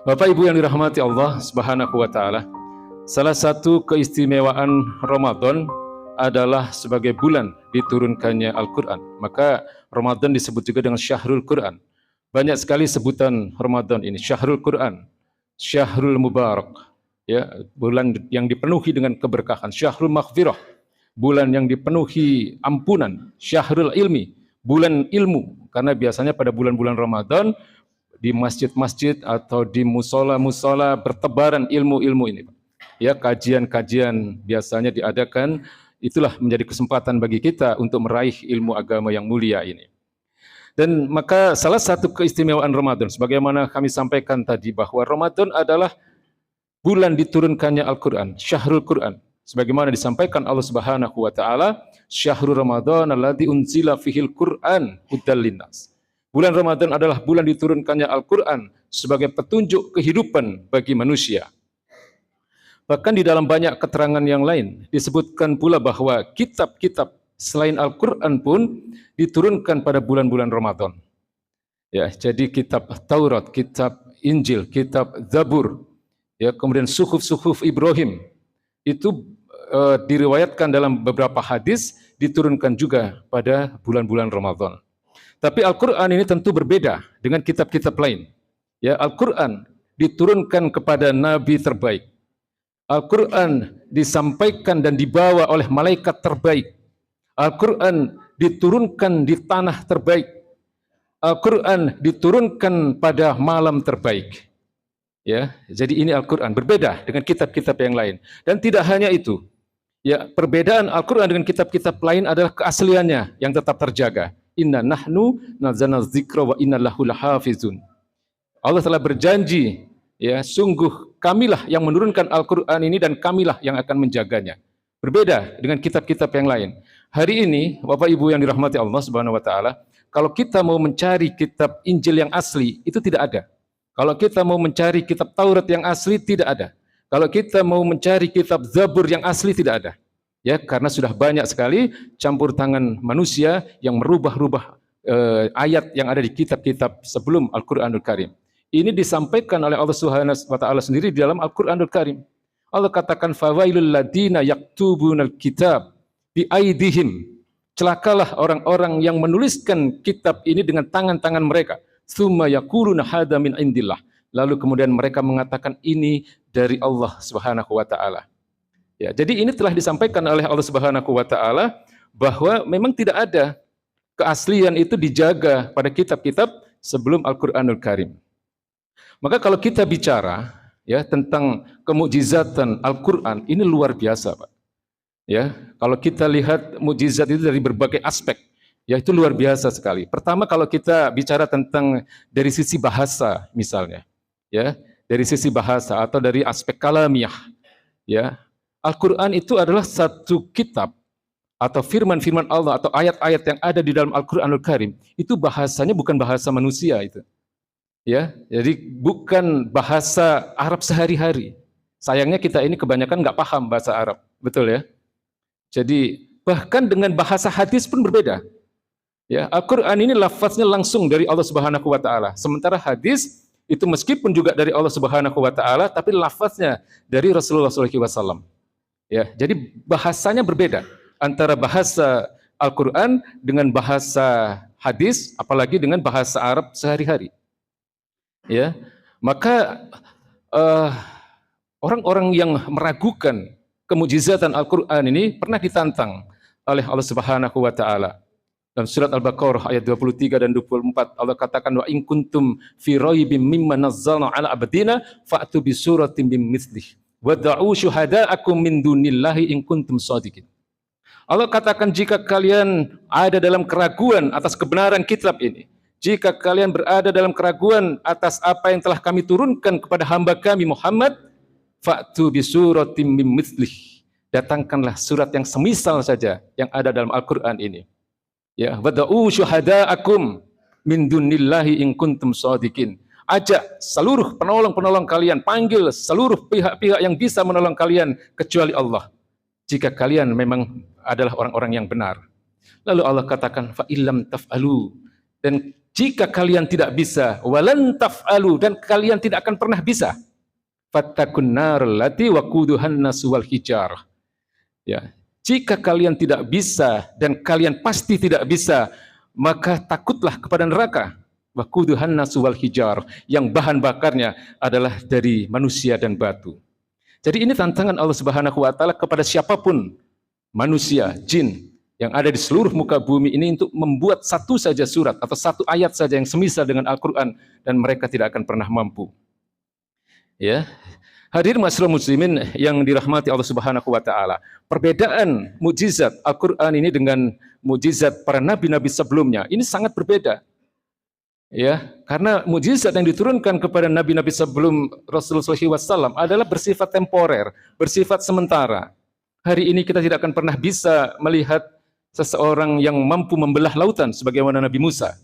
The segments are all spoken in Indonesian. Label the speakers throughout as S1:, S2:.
S1: Bapak Ibu yang dirahmati Allah Subhanahu wa taala, salah satu keistimewaan Ramadan adalah sebagai bulan diturunkannya Al-Qur'an. Maka Ramadan disebut juga dengan Syahrul Qur'an. Banyak sekali sebutan Ramadan ini, Syahrul Qur'an, Syahrul Mubarak, ya, bulan yang dipenuhi dengan keberkahan, Syahrul Maghfirah, bulan yang dipenuhi ampunan, Syahrul Ilmi, bulan ilmu. Karena biasanya pada bulan-bulan Ramadan di masjid-masjid atau di musola-musola bertebaran ilmu-ilmu ini. Ya, kajian-kajian biasanya diadakan, itulah menjadi kesempatan bagi kita untuk meraih ilmu agama yang mulia ini. Dan maka salah satu keistimewaan Ramadan, sebagaimana kami sampaikan tadi, bahwa Ramadan adalah bulan diturunkannya Al-Quran, Syahrul Quran. Sebagaimana disampaikan Allah Subhanahu wa taala, Syahrul Ramadan alladzi unzila fihil Quran hudal linnas. Bulan Ramadan adalah bulan diturunkannya Al-Quran sebagai petunjuk kehidupan bagi manusia. Bahkan di dalam banyak keterangan yang lain disebutkan pula bahwa kitab-kitab selain Al-Quran pun diturunkan pada bulan-bulan Ramadan. Ya, jadi kitab Taurat, kitab Injil, kitab Zabur, ya, kemudian suhuf-suhuf Ibrahim itu diriwayatkan dalam beberapa hadis diturunkan juga pada bulan-bulan Ramadan. Tapi Al-Quran ini tentu berbeda dengan kitab-kitab lain. Ya, Al-Quran diturunkan kepada Nabi terbaik. Al-Quran disampaikan dan dibawa oleh malaikat terbaik. Al-Quran diturunkan di tanah terbaik. Al-Quran diturunkan pada malam terbaik. Ya, jadi ini Al-Quran berbeda dengan kitab-kitab yang lain. Dan tidak hanya itu. Ya, perbedaan Al-Quran dengan kitab-kitab lain adalah keasliannya yang tetap terjaga. Inna nahnu nazzalna dzikra wa inna lahu lahafizun. Allah telah berjanji, ya, sungguh kamilah yang menurunkan Al-Quran ini dan kamilah yang akan menjaganya. Berbeda dengan kitab-kitab yang lain. Hari ini, Bapak Ibu yang dirahmati Allah Subhanahu wa taala, kalau kita mau mencari kitab Injil yang asli, itu tidak ada. Kalau kita mau mencari kitab Taurat yang asli, tidak ada. Kalau kita mau mencari kitab Zabur yang asli, tidak ada. Ya, karena sudah banyak sekali campur tangan manusia yang merubah-rubah ayat yang ada di kitab-kitab sebelum Al-Quranul Karim. Ini disampaikan oleh Allah Subhanahu wa taala sendiri di dalam Al-Quranul Karim. Allah katakan fawailul ladina yaktubunal kitab bi aidihim. Celakalah orang-orang yang menuliskan kitab ini dengan tangan-tangan mereka. Tsumma yaquluna hadza min indillah. Lalu kemudian mereka mengatakan ini dari Allah Subhanahu wa taala. Ya, jadi ini telah disampaikan oleh Allah Subhanahu wa taala bahwa memang tidak ada keaslian itu dijaga pada kitab-kitab sebelum Al-Qur'anul Karim. Maka kalau kita bicara, ya, tentang kemukjizatan Al-Qur'an, ini luar biasa, Pak. Ya, kalau kita lihat mukjizat itu dari berbagai aspek, ya, itu luar biasa sekali. Pertama, kalau kita bicara tentang dari sisi bahasa misalnya, ya, dari sisi bahasa atau dari aspek kalamiah, ya, Al-Quran itu adalah satu kitab atau firman-firman Allah atau ayat-ayat yang ada di dalam Al-Quranul Karim. Itu bahasanya bukan bahasa manusia itu. Ya, jadi bukan bahasa Arab sehari-hari. Sayangnya kita ini kebanyakan nggak paham bahasa Arab, betul ya? Jadi bahkan dengan bahasa hadis pun berbeda. Ya, Al-Quran ini lafaznya langsung dari Allah Subhanahu wa taala. Sementara hadis itu meskipun juga dari Allah Subhanahu wa taala, tapi lafaznya dari Rasulullah SAW. Ya, jadi bahasanya berbeda antara bahasa Al-Quran dengan bahasa hadis, apalagi dengan bahasa Arab sehari-hari. Ya, maka orang-orang yang meragukan kemujizatan Al-Quran ini pernah ditantang oleh Allah Subhanahu wa taala. Dalam surat Al-Baqarah ayat 23 dan 24 Allah katakan wa in kuntum fi raibim mimma nazzalna ala abdina fa'tu bi suratin min mithlih wad'u syuhada'akum min dunillahi in kuntum shadiqin. Allah katakan jika kalian ada dalam keraguan atas kebenaran kitab ini, jika kalian berada dalam keraguan atas apa yang telah kami turunkan kepada hamba kami Muhammad, fa'tu bi suratin min mithlih. Datangkanlah surat yang semisal saja yang ada dalam Al-Qur'an ini. Ya, wad'u syuhada'akum min dunillahi in kuntum shadiqin. Ajak seluruh penolong-penolong kalian, panggil seluruh pihak-pihak yang bisa menolong kalian kecuali Allah. Jika kalian memang adalah orang-orang yang benar. Lalu Allah katakan fa illam taf'alu, dan Jika kalian tidak bisa, walan taf'alu, dan kalian tidak akan pernah bisa, fattakun narul lati waquduhan nasu wal hijarah. Ya, jika kalian tidak bisa dan kalian pasti tidak bisa, maka takutlah kepada neraka. Waquduhan nasu wal hijarah, yang bahan bakarnya adalah dari manusia dan batu. Jadi ini tantangan Allah Subhanahu wa taala kepada siapapun, manusia, jin yang ada di seluruh muka bumi ini, untuk membuat satu saja surat atau satu ayat saja yang semisal dengan Al-Qur'an, dan mereka tidak akan pernah mampu. Ya. Hadirin ma'asyiral muslimin yang dirahmati Allah Subhanahu wa taala. Perbedaan mukjizat Al-Qur'an ini dengan mukjizat para nabi-nabi sebelumnya ini sangat berbeda. Ya, karena mukjizat yang diturunkan kepada nabi-nabi sebelum Rasulullah SAW adalah bersifat temporer, bersifat sementara. Hari ini kita tidak akan pernah bisa melihat seseorang yang mampu membelah lautan sebagaimana Nabi Musa.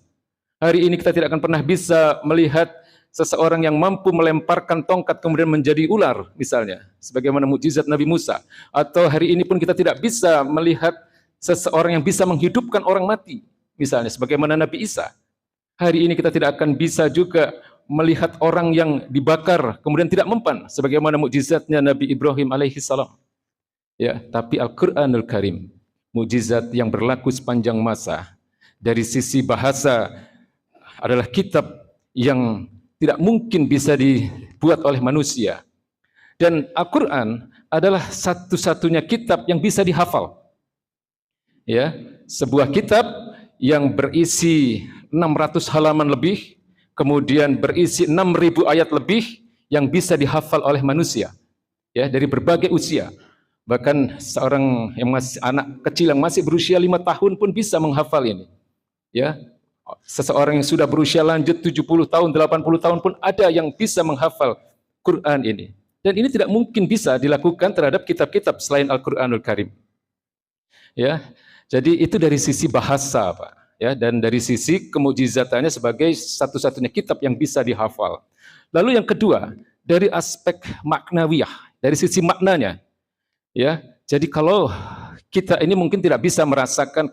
S1: Hari ini kita tidak akan pernah bisa melihat seseorang yang mampu melemparkan tongkat kemudian menjadi ular misalnya, sebagaimana mukjizat Nabi Musa. Atau hari ini pun kita tidak bisa melihat seseorang yang bisa menghidupkan orang mati misalnya, sebagaimana Nabi Isa. Hari ini kita tidak akan bisa juga melihat orang yang dibakar kemudian tidak mempan, sebagaimana mukjizatnya Nabi Ibrahim alaihi salam. Ya, tapi Al-Qur'anul Karim, mukjizat yang berlaku sepanjang masa. Dari sisi bahasa adalah kitab yang tidak mungkin bisa dibuat oleh manusia. Dan Al-Qur'an adalah satu-satunya kitab yang bisa dihafal. Ya, sebuah kitab yang berisi 600 halaman lebih, kemudian berisi 6.000 ayat lebih yang bisa dihafal oleh manusia. Ya, dari berbagai usia. Bahkan seorang yang masih anak kecil yang masih berusia 5 tahun pun bisa menghafal ini. Ya, seseorang yang sudah berusia lanjut 70 tahun, 80 tahun pun ada yang bisa menghafal Quran ini. Dan ini tidak mungkin bisa dilakukan terhadap kitab-kitab selain Al-Qur'anul Karim. Ya, jadi itu dari sisi bahasa, Pak. Ya, dan dari sisi kemujizatannya sebagai satu-satunya kitab yang bisa dihafal. Lalu yang kedua, dari aspek maknawiyah, dari sisi maknanya. Ya, jadi kalau kita ini mungkin tidak bisa merasakan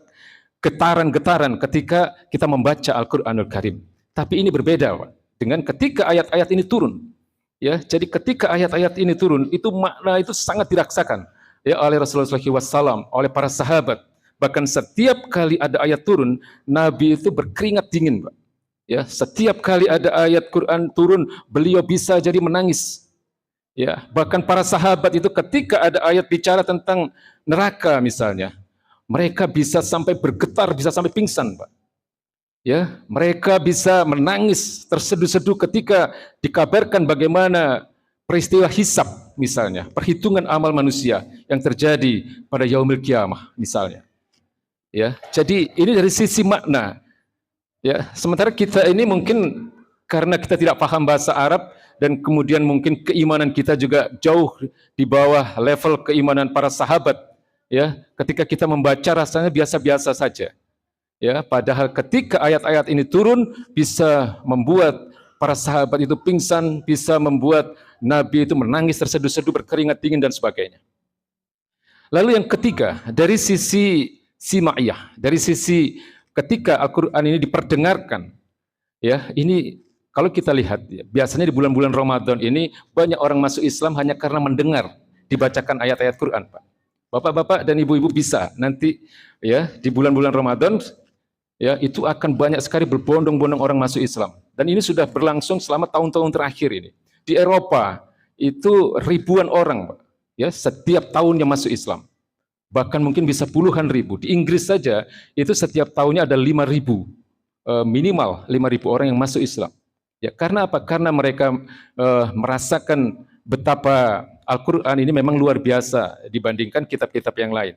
S1: getaran-getaran ketika kita membaca Al-Qur'anul Karim. Tapi ini berbeda, Pak, dengan ketika ayat-ayat ini turun. Ya, jadi ketika ayat-ayat ini turun, itu makna itu sangat dirasakan ya oleh Rasulullah SAW, oleh para sahabat. Bahkan setiap kali ada ayat turun, Nabi itu berkeringat dingin, Pak. Ya, setiap kali ada ayat Quran turun, beliau bisa jadi menangis. Ya, bahkan para sahabat itu ketika ada ayat bicara tentang neraka misalnya, mereka bisa sampai bergetar, bisa sampai pingsan, Pak. Ya, mereka bisa menangis terseduh-seduh ketika dikabarkan bagaimana peristiwa hisab misalnya, perhitungan amal manusia yang terjadi pada yaumil qiyamah misalnya. Ya, jadi ini dari sisi makna. Ya, sementara kita ini mungkin karena kita tidak paham bahasa Arab dan kemudian mungkin keimanan kita juga jauh di bawah level keimanan para sahabat. Ya, ketika kita membaca rasanya biasa-biasa saja. Ya, padahal ketika ayat-ayat ini turun bisa membuat para sahabat itu pingsan, bisa membuat Nabi itu menangis terseduh-seduh, berkeringat dingin dan sebagainya. Lalu yang ketiga, dari sisi simaiyah, dari sisi ketika Al-Qur'an ini diperdengarkan. Ya, ini kalau kita lihat ya, biasanya di bulan-bulan Ramadan ini banyak orang masuk Islam hanya karena mendengar dibacakan ayat-ayat Quran, Pak. Bapak-bapak dan ibu-ibu bisa nanti ya di bulan-bulan Ramadan ya itu akan banyak sekali berbondong-bondong orang masuk Islam. Dan ini sudah berlangsung selama tahun-tahun terakhir ini. Di Eropa itu ribuan orang, Pak, ya setiap tahunnya masuk Islam. Bahkan mungkin bisa puluhan ribu. Di Inggris saja itu setiap tahunnya ada 5.000, minimal 5.000 orang yang masuk Islam. Ya, karena apa? Karena mereka merasakan betapa Al-Qur'an ini memang luar biasa dibandingkan kitab-kitab yang lain.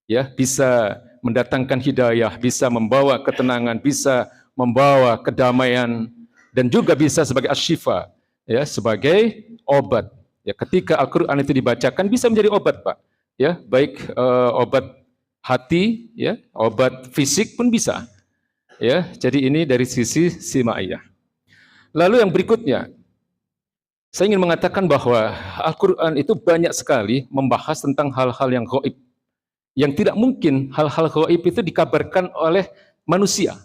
S1: Ya, bisa mendatangkan hidayah, bisa membawa ketenangan, bisa membawa kedamaian, dan juga bisa sebagai asyifa, ya, sebagai obat. Ya, ketika Al-Qur'an itu dibacakan bisa menjadi obat, Pak. Ya, baik obat hati, ya, obat fisik pun bisa. Ya, jadi ini dari sisi simaiyah. Lalu yang berikutnya, saya ingin mengatakan bahwa Al-Qur'an itu banyak sekali membahas tentang hal-hal yang gaib. Yang tidak mungkin hal-hal gaib itu dikabarkan oleh manusia.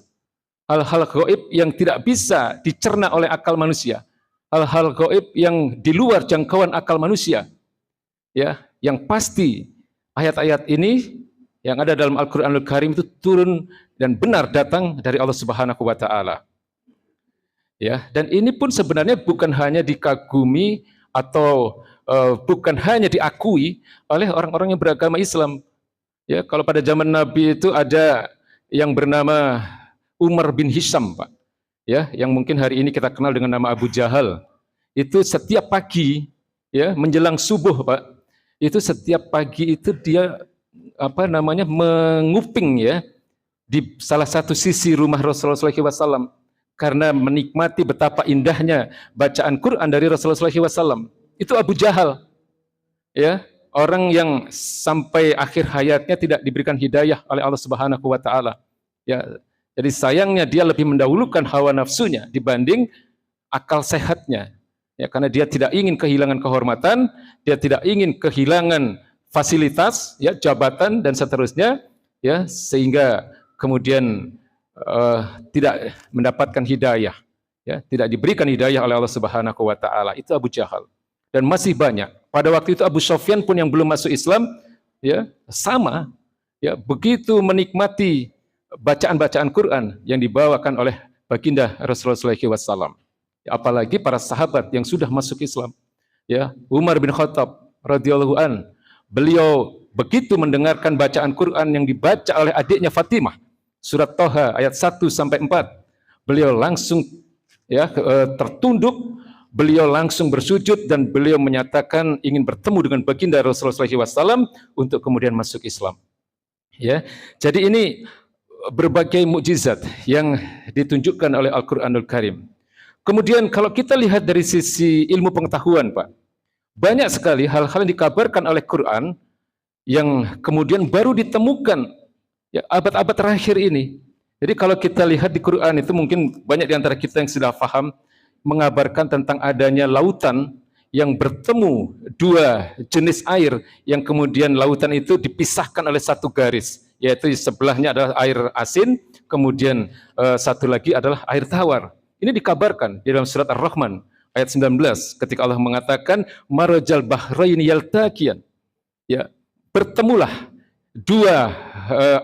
S1: hal-hal gaib yang tidak bisa dicerna oleh akal manusia, hal-hal gaib yang di luar jangkauan akal manusia. Ya, yang pasti ayat-ayat ini yang ada dalam Al-Qur'anul Karim itu turun dan benar datang dari Allah Subhanahu wa taala. Ya, dan ini pun sebenarnya bukan hanya dikagumi atau bukan hanya diakui oleh orang-orang yang beragama Islam. Ya, kalau pada zaman Nabi itu ada yang bernama Umar bin Hisham, Pak. Ya, yang mungkin hari ini kita kenal dengan nama Abu Jahal. Itu setiap pagi, ya, menjelang subuh, Pak. Itu setiap pagi itu dia menguping, ya, di salah satu sisi rumah Rasulullah SAW karena menikmati betapa indahnya bacaan Quran dari Rasulullah SAW. Itu Abu Jahal, ya, orang yang sampai akhir hayatnya tidak diberikan hidayah oleh Allah Subhanahu wa taala. Ya, jadi sayangnya dia lebih mendahulukan hawa nafsunya dibanding akal sehatnya. Ya, karena dia tidak ingin kehilangan kehormatan, dia tidak ingin kehilangan fasilitas, ya, jabatan dan seterusnya, ya, sehingga kemudian tidak mendapatkan hidayah, ya, tidak diberikan hidayah oleh Allah Subhanahu wa taala. Itu Abu Jahal. Dan masih banyak. Pada waktu itu Abu Sufyan pun yang belum masuk Islam, ya, sama, ya, begitu menikmati bacaan-bacaan Quran yang dibawakan oleh baginda Rasulullah SAW. Apalagi para sahabat yang sudah masuk Islam. Ya, Umar bin Khattab radhiyallahu an, beliau begitu mendengarkan bacaan Quran yang dibaca oleh adiknya Fatimah, surat Toha ayat 1 sampai 4, beliau langsung, ya, tertunduk, beliau langsung bersujud dan beliau menyatakan ingin bertemu dengan baginda Rasulullah SAW untuk kemudian masuk Islam. Ya, jadi ini berbagai mukjizat yang ditunjukkan oleh Al-Qur'anul Karim. Kemudian kalau kita lihat dari sisi ilmu pengetahuan, Pak, banyak sekali hal-hal yang dikabarkan oleh Quran yang kemudian baru ditemukan, ya, abad-abad terakhir ini. Jadi kalau kita lihat di Quran itu mungkin banyak di antara kita yang sudah paham mengabarkan tentang adanya lautan yang bertemu dua jenis air yang kemudian lautan itu dipisahkan oleh satu garis, yaitu sebelahnya adalah air asin, kemudian satu lagi adalah air tawar. Ini dikabarkan di dalam surat Ar-Rahman ayat 19 ketika Allah mengatakan marajal bahraini yaltaqiyan. Ya, bertemulah dua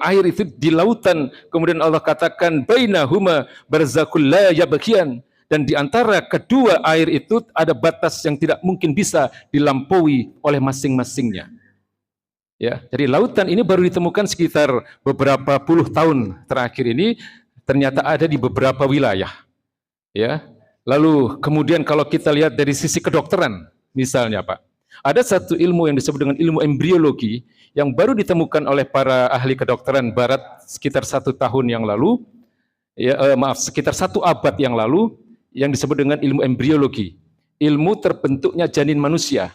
S1: air itu di lautan, kemudian Allah katakan bainahuma barzakul la yabghiyan, dan di antara kedua air itu ada batas yang tidak mungkin bisa dilampaui oleh masing-masingnya. Ya, jadi lautan ini baru ditemukan sekitar beberapa puluh tahun terakhir ini, ternyata ada di beberapa wilayah. Ya, lalu kemudian kalau kita lihat dari sisi kedokteran, misalnya, Pak, ada satu ilmu yang disebut dengan ilmu embriologi yang baru ditemukan oleh para ahli kedokteran Barat sekitar 1 tahun yang lalu, ya, sekitar 1 abad yang lalu, yang disebut dengan ilmu embriologi, ilmu terbentuknya janin manusia.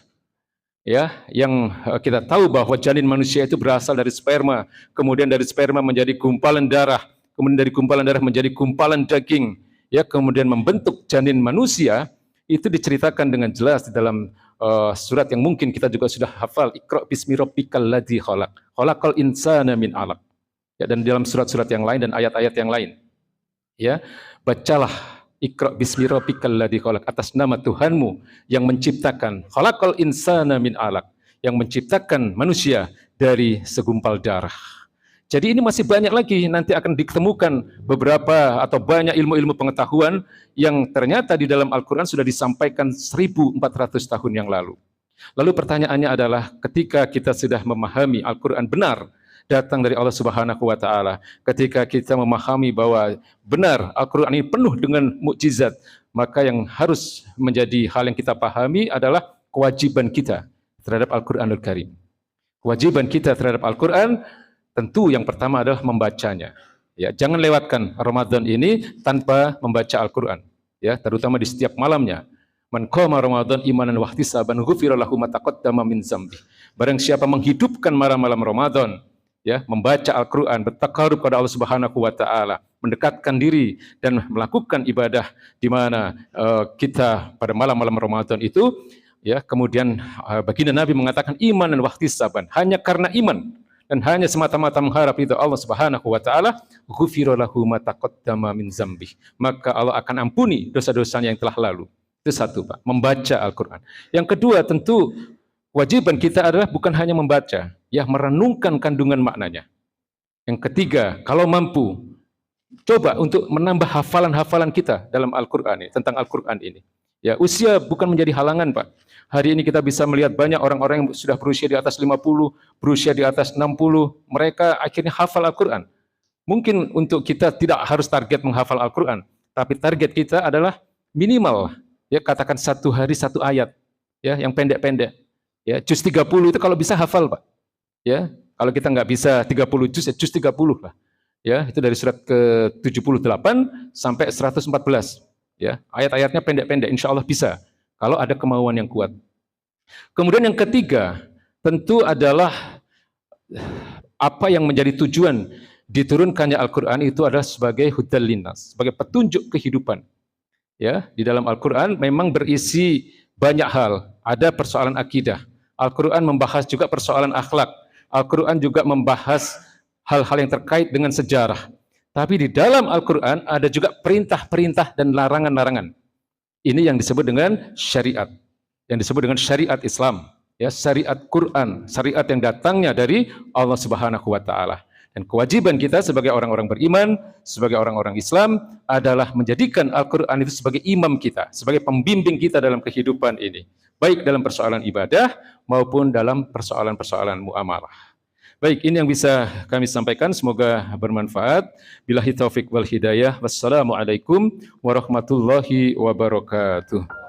S1: Ya, yang kita tahu bahwa janin manusia itu berasal dari sperma, kemudian dari sperma menjadi gumpalan darah, kemudian dari gumpalan darah menjadi gumpalan daging. Ya, kemudian membentuk janin manusia, itu diceritakan dengan jelas di dalam surat yang mungkin kita juga sudah hafal, Iqra bismi rabbikal ladzi khalaq, khalaqal insana min 'alaq. Ya, dan dalam surat-surat yang lain dan ayat-ayat yang lain. Ya, bacalah Iqra bismi rabbikal ladzi khalaq, atas nama Tuhanmu yang menciptakan, khalaqal insana min 'alaq, yang menciptakan manusia dari segumpal darah. Jadi ini masih banyak lagi, nanti akan ditemukan beberapa atau banyak ilmu-ilmu pengetahuan yang ternyata di dalam Al-Quran sudah disampaikan 1400 tahun yang lalu. Lalu pertanyaannya adalah, ketika kita sudah memahami Al-Quran benar datang dari Allah Subhanahu wa taala, ketika kita memahami bahwa benar Al-Quran ini penuh dengan mukjizat, maka yang harus menjadi hal yang kita pahami adalah kewajiban kita terhadap Al-Quranul Karim. Kewajiban kita terhadap Al-Quran tentu yang pertama adalah membacanya. Ya, jangan lewatkan Ramadan ini tanpa membaca Al-Quran. Ya, terutama di setiap malamnya. Man qama Ramadan imanan wa ihtisaban ghufira lahu ma taqaddama min dzambi. Barang siapa menghidupkan malam-malam Ramadan, ya, membaca Al-Quran, bertakarub kepada Allah Subhanahu wa taala, mendekatkan diri dan melakukan ibadah di mana kita pada malam-malam Ramadan itu, ya, kemudian baginda Nabi mengatakan iman dan ihtisaban, hanya karena iman dan hanya semata-mata mengharap ridha Allah Subhanahu wa taala, ghufira lahu ma taqaddama min dzambih. Maka Allah akan ampuni dosa-dosanya yang telah lalu. Itu satu, Pak, membaca Al-Qur'an. Yang kedua, tentu kewajiban kita adalah bukan hanya membaca, ya, merenungkan kandungan maknanya. Yang ketiga, kalau mampu, coba untuk menambah hafalan-hafalan kita dalam Al-Qur'an ini, tentang Al-Qur'an ini. Ya, usia bukan menjadi halangan, Pak. Hari ini kita bisa melihat banyak orang-orang yang sudah berusia di atas 50, berusia di atas 60, mereka akhirnya hafal Al-Qur'an. Mungkin untuk kita tidak harus target menghafal Al-Qur'an, tapi target kita adalah minimal, ya, katakan satu hari satu ayat, ya, yang pendek-pendek. Ya, juz 30 itu kalau bisa hafal, Pak. Ya, kalau kita nggak bisa 30 juz, ya juz 30 lah. Ya, itu dari surat ke-78 sampai 114. Ya, ayat-ayatnya pendek-pendek, insya Allah bisa kalau ada kemauan yang kuat. Kemudian yang ketiga, tentu adalah apa yang menjadi tujuan diturunkannya Al-Qur'an itu adalah sebagai hudal linnas, sebagai petunjuk kehidupan. Ya, di dalam Al-Qur'an memang berisi banyak hal. Ada persoalan akidah. Al-Qur'an membahas juga persoalan akhlak. Al-Qur'an juga membahas hal-hal yang terkait dengan sejarah. Tapi di dalam Al-Qur'an ada juga perintah-perintah dan larangan-larangan. Ini yang disebut dengan syariat. Yang disebut dengan syariat Islam. Ya, syariat Quran, syariat yang datangnya dari Allah Subhanahu wa taala. Dan kewajiban kita sebagai orang-orang beriman, sebagai orang-orang Islam adalah menjadikan Al-Qur'an itu sebagai imam kita, sebagai pembimbing kita dalam kehidupan ini, baik dalam persoalan ibadah maupun dalam persoalan-persoalan muamalah. Baik, ini yang bisa kami sampaikan, semoga bermanfaat. Billahi taufik wal hidayah. Wassalamualaikum warahmatullahi wabarakatuh.